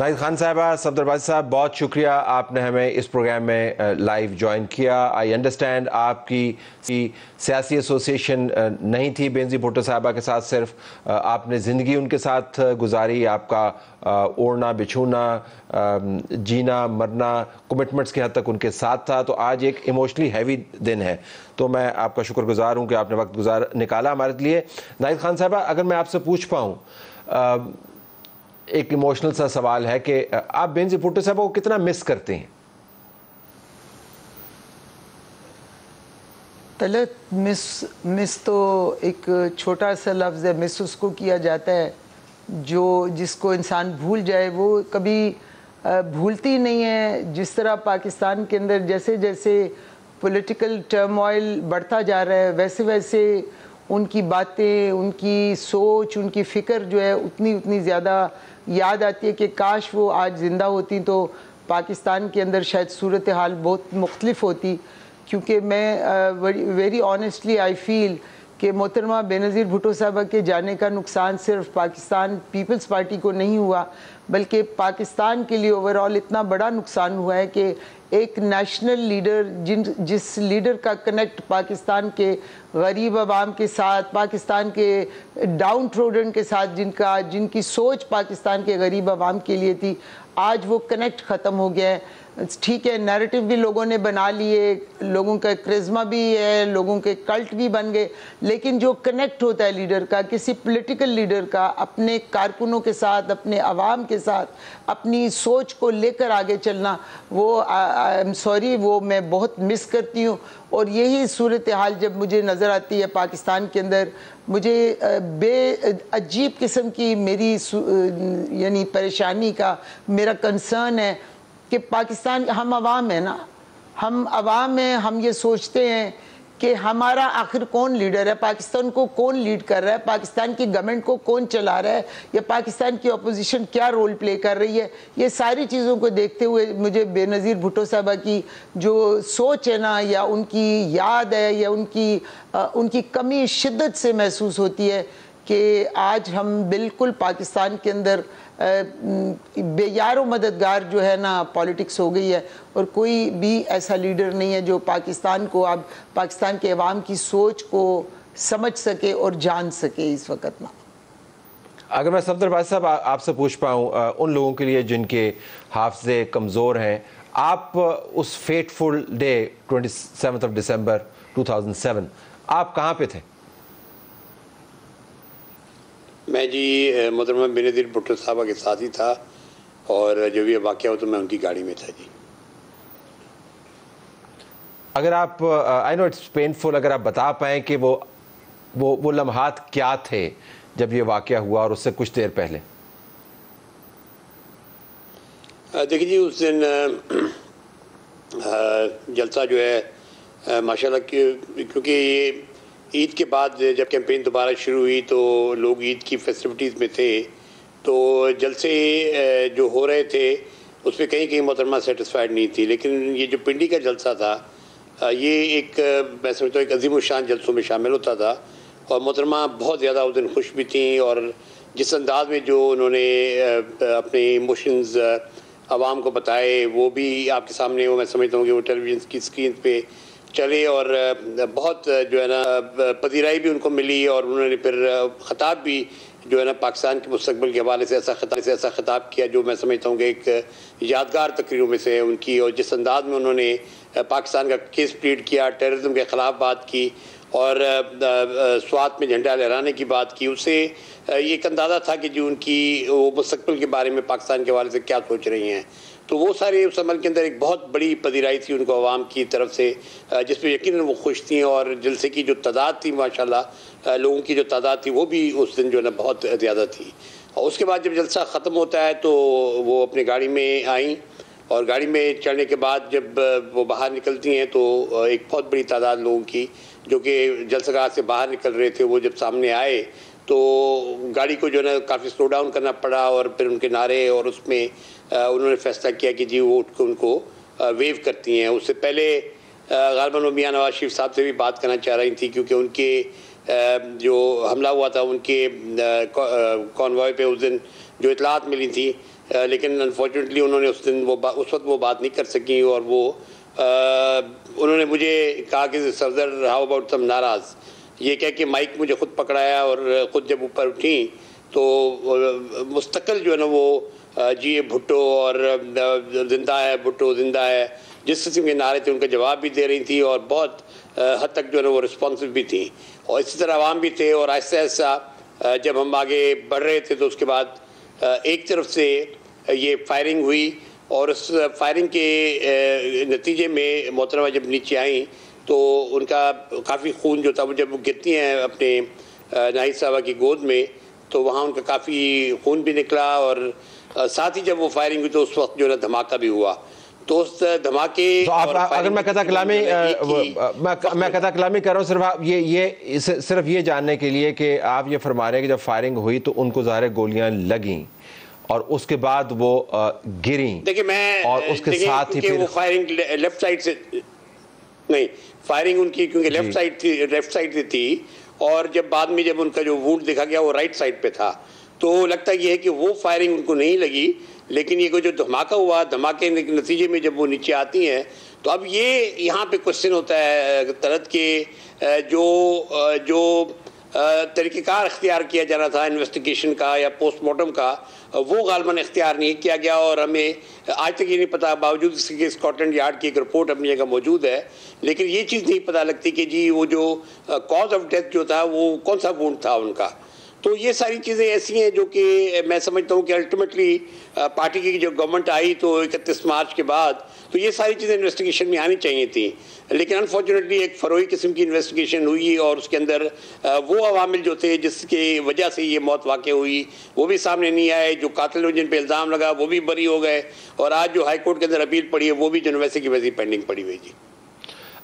नाहिद खान साहबा, सफदरबाजी साहब, बहुत शुक्रिया आपने हमें इस प्रोग्राम में लाइव ज्वाइन किया। आई अंडरस्टैंड आपकी सियासी एसोसिएशन नहीं थी बेनज़ीर भुट्टो साहबा के साथ, सिर्फ आपने ज़िंदगी उनके साथ गुजारी, आपका ओढ़ना बिछूना, जीना मरना कमिटमेंट्स की हद तक उनके साथ था। तो आज एक इमोशनली हैवी दिन है, तो मैं आपका शुक्रगुजार हूँ कि आपने वक्त निकाला हमारे लिए। नाहिद खान साहबा, अगर मैं आपसे पूछ पाऊँ, एक इमोशनल सा सवाल है कि आप बेनज़ीर भुट्टो साहब को कितना मिस करते हैं? तलत मिस तो एक छोटा सा लफ्ज़ है। मिस उसको किया जाता है जिसको इंसान भूल जाए, वो कभी भूलती नहीं है। जिस तरह पाकिस्तान के अंदर जैसे जैसे पॉलिटिकल टर्मोइल बढ़ता जा रहा है, वैसे वैसे उनकी बातें, उनकी सोच, उनकी फ़िक्र जो है उतनी ज़्यादा याद आती है कि काश वो आज ज़िंदा होती तो पाकिस्तान के अंदर शायद सूरत हाल बहुत मुख्तलिफ होती। क्योंकि मैं वेरी ऑनेस्टली आई फील कि मोहतरमा बेनज़ीर भुट्टो साहबा के जाने का नुकसान सिर्फ पाकिस्तान पीपल्स पार्टी को नहीं हुआ, बल्कि पाकिस्तान के लिए ओवरऑल इतना बड़ा नुकसान हुआ है कि एक नेशनल लीडर जिस लीडर का कनेक्ट पाकिस्तान के गरीब आवाम के साथ, पाकिस्तान के डाउन ट्रोडन के साथ, जिनकी सोच पाकिस्तान के गरीब आवाम के लिए थी, आज वो कनेक्ट ख़त्म हो गया है। ठीक है, नैरेटिव भी लोगों ने बना लिए, लोगों का क्रिज्मा भी है, लोगों के कल्ट भी बन गए, लेकिन जो कनेक्ट होता है लीडर का, किसी पॉलिटिकल लीडर का, अपने कारकुनों के साथ, अपने आवाम के साथ, अपनी सोच को लेकर आगे चलना, वो आई एम सॉरी, वो मैं बहुत मिस करती हूँ। और यही सूरत हाल जब मुझे नज़र आती है पाकिस्तान के अंदर, मुझे अजीब किस्म की मेरी यानी परेशानी का मेरा कंसर्न है कि पाकिस्तान, हम आवाम है ना, हम आवाम हैं, हम ये सोचते हैं कि हमारा आखिर कौन लीडर है, पाकिस्तान को कौन लीड कर रहा है, पाकिस्तान की गवर्नमेंट को कौन चला रहा है, या पाकिस्तान की अपोजिशन क्या रोल प्ले कर रही है। ये सारी चीज़ों को देखते हुए मुझे बेनज़ीर भुट्टो साहबा की जो सोच है ना, या उनकी याद है, या उनकी कमी शिद्दत से महसूस होती है कि आज हम बिल्कुल पाकिस्तान के अंदर बेयारो मददगार जो है ना पॉलिटिक्स हो गई है, और कोई भी ऐसा लीडर नहीं है जो पाकिस्तान को, अब पाकिस्तान के अवाम की सोच को समझ सके और जान सके इस वक्त ना। अगर मैं सफदरबाजी साहब आपसे पूछ पाऊँ, उन लोगों के लिए जिनके हाफ़ज़े कमज़ोर हैं, आप उस फेटफुल डे 27 दिसंबर 2007 आप कहाँ पे थे? मैं जी मोहतरमा बेनज़ीर भुट्टो साहबा के साथ ही था, और जब ये वाक़या हो तो मैं उनकी गाड़ी में था जी। अगर आप, आई नो इट्स पेनफुल, अगर आप बता पाएँ कि वो लम्हात क्या थे जब ये वाक़या हुआ और उससे कुछ देर पहले। देखिए जी, उस दिन जलसा जो है माशाल्लाह, क्योंकि ये ईद के बाद जब कैंपेन दोबारा शुरू हुई तो लोग ईद की फेस्टिविटीज़ में थे, तो जलसे जो हो रहे थे उस पर कहीं मोहतरमा सेटिस्फाइड नहीं थी। लेकिन ये जो पिंडी का जलसा था, ये एक, मैं समझता हूँ, एक अजीम शान जलसों में शामिल होता था, और मोहतरमा बहुत ज़्यादा उस दिन खुश भी थी, और जिस अंदाज में जो उन्होंने अपने इमोशंस आवाम को बताए वो भी आपके सामने, वो मैं समझता हूँ कि वो टेलीविज़न की स्क्रीन पे चले, और बहुत जो है ना पजीराई भी उनको मिली, और उन्होंने फिर ख़िताब भी जो है ना पाकिस्तान के मुस्तक़बिल के हवाले से ऐसा ख़िताब किया जो मैं समझता हूँ कि एक यादगार तकरीरों में से है उनकी। और जिस अंदाज में उन्होंने पाकिस्तान का केस प्लीड किया, टेररिज्म के ख़िलाफ़ बात की, और स्वात में झंडा लहराने की बात की, उससे एक अंदाज़ा था कि जो उनकी वो मुस्तक़बिल के बारे में पाकिस्तान के हवाले से क्या सोच रही हैं। तो वो सारे उस अमल के अंदर एक बहुत बड़ी पजीराई थी उनको आवाम की तरफ से, जिस पर यकीनन वो खुश थी। और जलसे की जो तादाद थी, माशाल्लाह लोगों की जो तादाद थी, वो भी उस दिन जो है ना बहुत ज़्यादा थी। और उसके बाद जब जलसा ख़त्म होता है तो वो अपनी गाड़ी में आई, और गाड़ी में चढ़ने के बाद जब वो बाहर निकलती हैं तो एक बहुत बड़ी तादाद लोगों की जो कि जलसगाह से बाहर निकल रहे थे, वो जब सामने आए तो गाड़ी को जो है ना काफ़ी स्लो डाउन करना पड़ा, और फिर उनके नारे, और उसमें उन्होंने फैसला किया कि जी वो उठ के उनको वेव करती हैं। उससे पहले गालिबन वो मियां नवाज शरीफ साहब से भी बात करना चाह रही थी, क्योंकि उनके जो हमला हुआ था उनके कॉन्वॉय पे उस दिन जो इतलात मिली थी, लेकिन अनफॉर्चुनेटली उन्होंने उस वक्त वो बात नहीं कर सकी और वो उन्होंने मुझे कहा कि सफदर हाउ अबाउट सम नाराज़, ये कह के माइक मुझे ख़ुद पकड़ाया और ख़ुद जब ऊपर उठी तो मुस्तकिल जो है ना वो जी भुट्टो और जिंदा है, भुट्टो जिंदा है, जिस किस्म के नारे थे उनका जवाब भी दे रही थी और बहुत हद तक जो है ना वो रिस्पॉन्सिव भी थी और इसी तरह आवाम भी थे। और आहिस्ता आहिस्ता जब हम आगे बढ़ रहे थे तो उसके बाद एक तरफ से ये फायरिंग हुई और उस फायरिंग के नतीजे में मोहतरमा जब नीचे आई तो उनका काफ़ी खून जो था वो जब वो गिरती हैं अपने नाहिद साहबा की गोद में तो वहाँ उनका काफ़ी खून भी निकला और साथ ही जब वो फायरिंग हुई तो उस वक्त जो है धमाका भी हुआ। तो उस धमाके तो आप अगर मैं कथा कलामी कर रहा हूँ सिर्फ आप सिर्फ ये जानने के लिए कि आप ये फरमा रहे हैं कि जब फायरिंग हुई तो उनको ज़ाहिर गोलियां लगीं और उसके बाद वो गिरी। देखिए मैं और उसके साथ ही फिर वो फायरिंग लेफ्ट साइड से नहीं, फायरिंग उनकी क्योंकि लेफ्ट साइड से थी और जब बाद में जब उनका जो वुंड देखा गया वो राइट साइड पे था तो लगता ये है कि वो फायरिंग उनको नहीं लगी, लेकिन ये जो धमाका हुआ, धमाके के नतीजे में जब वो नीचे आती हैं तो अब ये यहाँ पे क्वेश्चन होता है तरत के जो तरीक़ेकार इख्तियार किया जाना था इन्वेस्टिगेशन का या पोस्टमार्टम का, वो गालबन इख्तियार नहीं किया गया और हमें आज तक ये नहीं पता, बावजूद इसके स्कॉटलैंड यार्ड की एक रिपोर्ट अपनी जगह मौजूद है, लेकिन ये चीज़ नहीं पता लगती कि जी वो जो कॉज ऑफ डेथ जो था वो कौन सा वुंड था उनका। तो ये सारी चीज़ें ऐसी हैं जो कि मैं समझता हूँ कि अल्टीमेटली पार्टी की जो गवर्नमेंट आई तो 31 मार्च के बाद तो ये सारी चीज़ें इन्वेस्टिगेशन में आनी चाहिए थी, लेकिन अनफॉर्चुनेटली एक फरोई किस्म की इन्वेस्टिगेशन हुई और उसके अंदर वो अवामिल जो थे जिसके वजह से ये मौत वाक़ हुई वो भी सामने नहीं आए, जो कातिल जिन पर इल्ज़ाम लगा वो भी बरी हो गए और आज जो हाई कोर्ट के अंदर अपील पड़ी है वो भी जो वैसे की वैसी पेंडिंग पड़ी हुई। जी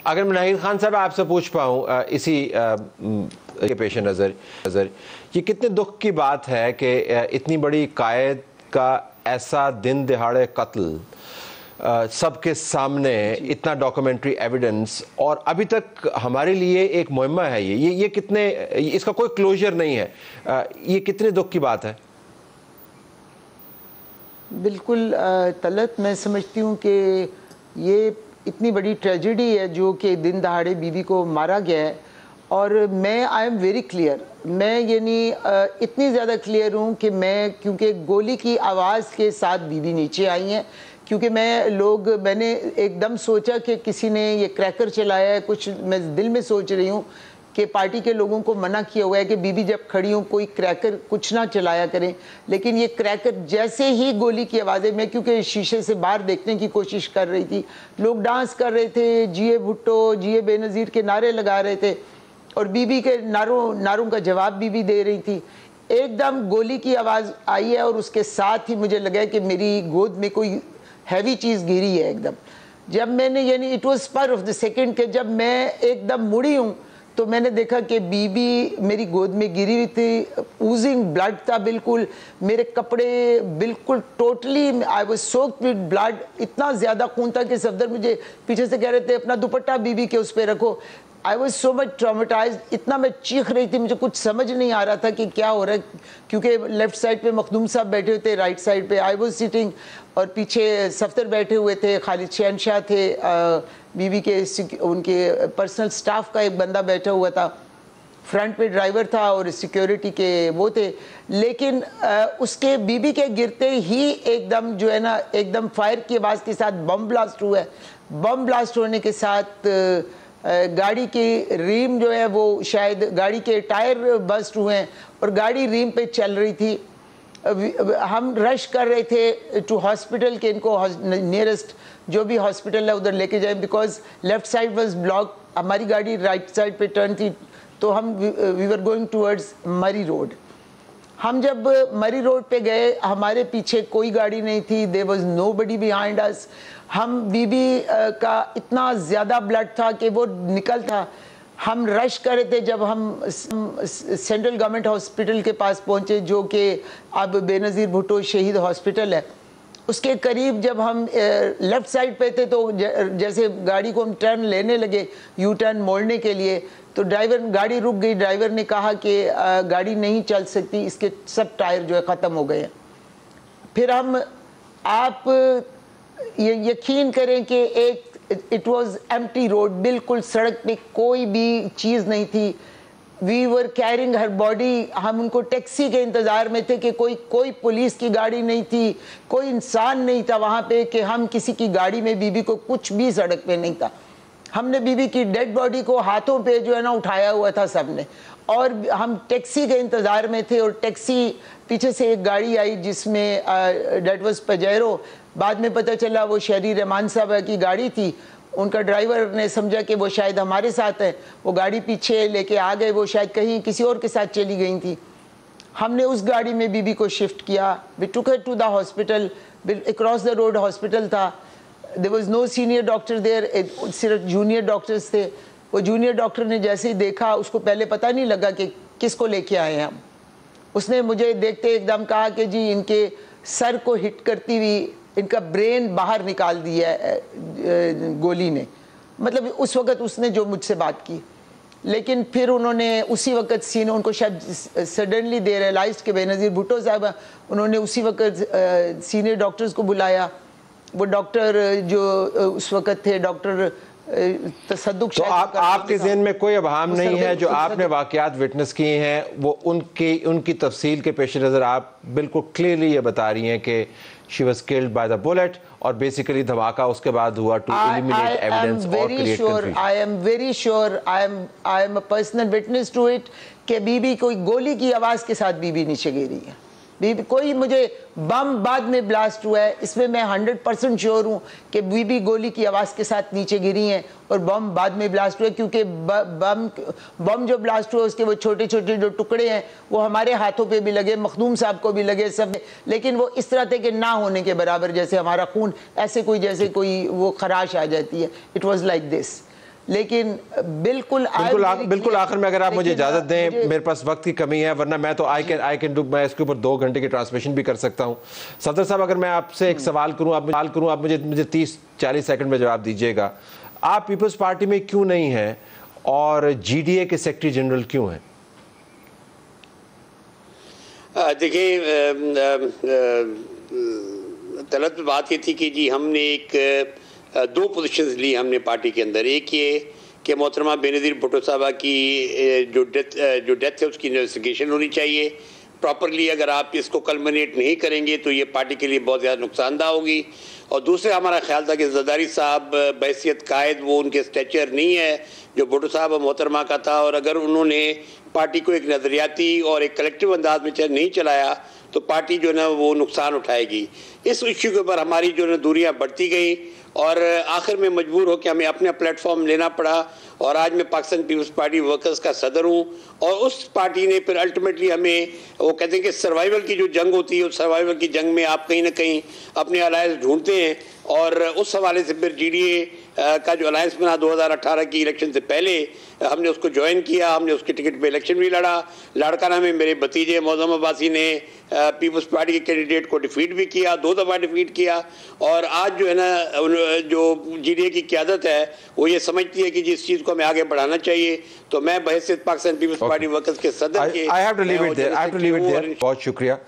अगर मैं नाहिद खान साहब आपसे पूछ पाऊँ इसी के पेश नज़र ये कितने दुख की बात है कि इतनी बड़ी कायद का ऐसा दिन दिहाड़े कत्ल सबके सामने, इतना डॉक्यूमेंट्री एविडेंस और अभी तक हमारे लिए एक मुहिम्मा है ये कितने, इसका कोई क्लोजर नहीं है, ये कितने दुख की बात है? बिल्कुल तलत, मैं समझती हूँ कि ये इतनी बड़ी ट्रेजेडी है जो कि दिन दहाड़े बीवी को मारा गया है और मैं आई एम वेरी क्लियर, मैं यानी इतनी ज़्यादा क्लियर हूँ कि मैं क्योंकि गोली की आवाज़ के साथ बीवी नीचे आई हैं, क्योंकि मैंने एकदम सोचा कि किसी ने ये क्रैकर चलाया है, कुछ मैं दिल में सोच रही हूँ कि पार्टी के लोगों को मना किया हुआ है कि बीबी जब खड़ी हो कोई क्रैकर कुछ ना चलाया करें, लेकिन ये क्रैकर जैसे ही गोली की आवाज़ें, मैं क्योंकि शीशे से बाहर देखने की कोशिश कर रही थी, लोग डांस कर रहे थे, जिए भुट्टो जिए बेनज़ीर के नारे लगा रहे थे और बीबी के नारों का जवाब बीबी दे रही थी। एकदम गोली की आवाज़ आई है और उसके साथ ही मुझे लगा कि मेरी गोद में कोई हैवी चीज़ गिरी है एकदम। जब मैंने यानी it was spur of the second के जब मैं एकदम मुड़ी हूँ तो मैंने देखा कि बीबी मेरी गोद में गिरी हुई थी, ऊजिंग ब्लड था बिल्कुल, मेरे कपड़े बिल्कुल totally I was soaked with blood, इतना ज़्यादा खून था कि सफदर मुझे पीछे से कह रहे थे अपना दुपट्टा बीबी के उस पर रखो। I was so much traumatise, इतना मैं चीख रही थी, मुझे कुछ समझ नहीं आ रहा था कि क्या हो रहा है, क्योंकि लेफ़्ट साइड पे मखदूम साहब बैठे हुए थे, राइट साइड पे आई वॉज सिटिंग और पीछे सफदर बैठे हुए थे, खालिद शहनशाह थे, बीवी के उनके पर्सनल स्टाफ का एक बंदा बैठा हुआ था, फ्रंट पे ड्राइवर था और सिक्योरिटी के वो थे, लेकिन उसके बीबी के गिरते ही एकदम जो है ना एकदम फायर की आवाज़ के साथ बम ब्लास्ट हुआ है। बम ब्लास्ट होने के साथ गाड़ी की रीम जो है वो शायद गाड़ी के टायर बस्ट हुए हैं और गाड़ी रीम पे चल रही थी। हम रश कर रहे थे टू हॉस्पिटल के इनको नियरेस्ट जो भी हॉस्पिटल है उधर लेके जाए, because left side was block, हमारी गाड़ी राइट साइड पे टर्न थी, तो हम वी वर गोइंग टूवर्ड्स मरी रोड। हम जब मरी रोड पे गए हमारे पीछे कोई गाड़ी नहीं थी, there was nobody behind us. हम बीबी का इतना ज़्यादा ब्लड था कि वो निकल था। हम रश कर रहे थे जब हम सेंट्रल गवर्नमेंट हॉस्पिटल के पास पहुंचे जो कि अब बेनज़ीर भुट्टो शहीद हॉस्पिटल है, उसके करीब जब हम लेफ़्ट साइड पे थे तो जैसे गाड़ी को हम टर्न लेने लगे, यू टर्न मोड़ने के लिए, तो गाड़ी रुक गई। ड्राइवर ने कहा कि गाड़ी नहीं चल सकती, इसके सब टायर जो है ख़त्म हो गए हैं। फिर आप ये यकीन करें कि इट वाज एम्प्टी रोड, बिल्कुल सड़क पे कोई भी चीज़ नहीं थी। We were carrying her body. हम उनको टैक्सी के इंतज़ार में थे कि कोई पुलिस की गाड़ी नहीं थी, कोई इंसान नहीं था वहाँ पे कि हम किसी की गाड़ी में बीबी को, कुछ भी सड़क पे नहीं था। हमने बीबी की डेड बॉडी को हाथों पे जो है ना उठाया हुआ था सबने, और हम टैक्सी के इंतज़ार में थे। और टैक्सी पीछे से एक गाड़ी आई जिसमें डेट वाज पजेरो। बाद में पता चला वो शहरी रहमान साहब की गाड़ी थी। उनका ड्राइवर ने समझा कि वो शायद हमारे साथ है, वो गाड़ी पीछे लेके आ गए, वो शायद कहीं किसी और के साथ चली गई थी। हमने उस गाड़ी में बीबी को शिफ्ट किया। We took her to the hospital, across the road hospital था। There was no senior doctor there, सिर्फ जूनियर डॉक्टर्स थे। वो जूनियर डॉक्टर ने जैसे ही देखा, उसको पहले पता नहीं लगा कि किसको लेके आए हैं हम। उसने मुझे देखते एकदम कहा कि जी इनके सर को हिट करती हुई इनका ब्रेन बाहर निकाल दिया है गोली ने। मतलब उस वक़्त उसने जो मुझसे बात की, लेकिन फिर उन्होंने उसी वक़्त उनको शायद सडनली दे रियलाइज्ड कि बेनज़ीर भुट्टो साहब, उन्होंने उसी वक़्त सीनियर डॉक्टर्स को बुलाया। वो डॉक्टर जो उस वक़्त थे, डॉक्टर तसद्दुक। तो आपके ज़हन में कोई अभाम नहीं है जो आपने वाक़यात विटनेस किए हैं, वो उनकी तफसील के पेश नज़र आप बिल्कुल क्लियरली ये बता रही हैं कि she was killed by the bullet, और बेसिकली धमाका उसके बाद हुआ टू एलिमिनेट एविडेंस और create confusion. I am very sure, I am a personal witness to it कि बीबी कोई गोली की आवाज़ के साथ बीबी नीचे गिरी है। बीबी कोई, मुझे बम बाद में ब्लास्ट हुआ है इसमें मैं 100% श्योर हूँ कि बीबी गोली की आवाज़ के साथ नीचे गिरी हैं और बम बाद में ब्लास्ट हुआ, क्योंकि बम जो ब्लास्ट हुआ उसके वो छोटे छोटे जो टुकड़े हैं वो हमारे हाथों पे भी लगे, मखदूम साहब को भी लगे, सब। लेकिन वो इस तरह थे कि ना होने के बराबर, जैसे हमारा खून ऐसे जैसे कोई वो खराश आ जाती है। It was like this. लेकिन बिल्कुल आखिर में अगर आप मुझे इजाजत दें, मेरे पास वक्त की कमी है, वरना मैं तो आई कैन डू, मैं इसके ऊपर 2 घंटे की ट्रांसमिशन भी कर सकता हूं। सफदर साहब, अगर मैं आपसे एक सवाल करूं, आप मुझे 30-40 सेकंड में जवाब दीजिएगा। आप पीपल्स पार्टी में क्यों नहीं हैं और GDA के सेक्रेटरी जनरल क्यों हैं? देखिए, तलब बात ये थी कि जी हमने 2 पोजीशंस ली हमने पार्टी के अंदर। एक ये कि मोहतरमा बेनज़ीर भुट्टो साहबा की जो डेथ है उसकी इन्वेस्टिगेशन होनी चाहिए प्रॉपरली। अगर आप इसको कल्मिनेट नहीं करेंगे तो ये पार्टी के लिए बहुत ज़्यादा नुकसानदा होगी। और दूसरा हमारा ख्याल था कि ज़रदारी साहब बहैसियत कायद, वो उनके स्टेचर नहीं है जो भुट्टो साहब मोहतरमा का था, और अगर उन्होंने पार्टी को एक नज़रियाती और एक कलेक्टिव अंदाज में नहीं चलाया तो पार्टी जो है ना वो नुकसान उठाएगी। इस इश्यू के ऊपर हमारी जो है दूरियाँ बढ़ती गई और आखिर में मजबूर हो कि हमें अपना प्लेटफॉर्म लेना पड़ा। और आज मैं पाकिस्तान पीपल्स पार्टी वर्कर्स का सदर हूँ, और उस पार्टी ने फिर अल्टीमेटली हमें, वो कहते हैं कि सर्वाइवल की जो जंग होती है, उस सर्वाइवल की जंग में आप कहीं ना कहीं अपने अलायंस ढूंढते हैं, और उस हवाले से फिर GDA का जो अलायंस बना 2018 की इलेक्शन से पहले हमने उसको ज्वाइन किया। हमने उसके टिकट पे इलेक्शन भी लड़ा। लाड़काना में मेरे भतीजे मौज़म अब्बासी ने पीपल्स पार्टी के कैंडिडेट को डिफीट भी किया, 2 दफ़ा डिफीट किया। और आज जो है ना जो GDA की क़यादत है वो ये समझती है कि जिस चीज़ को हमें आगे बढ़ाना चाहिए। तो मैं बहैसियत पाकिस्तान पीपल्स पार्टी वर्कर्स के सदर के I have to leave it there. बहुत शुक्रिया।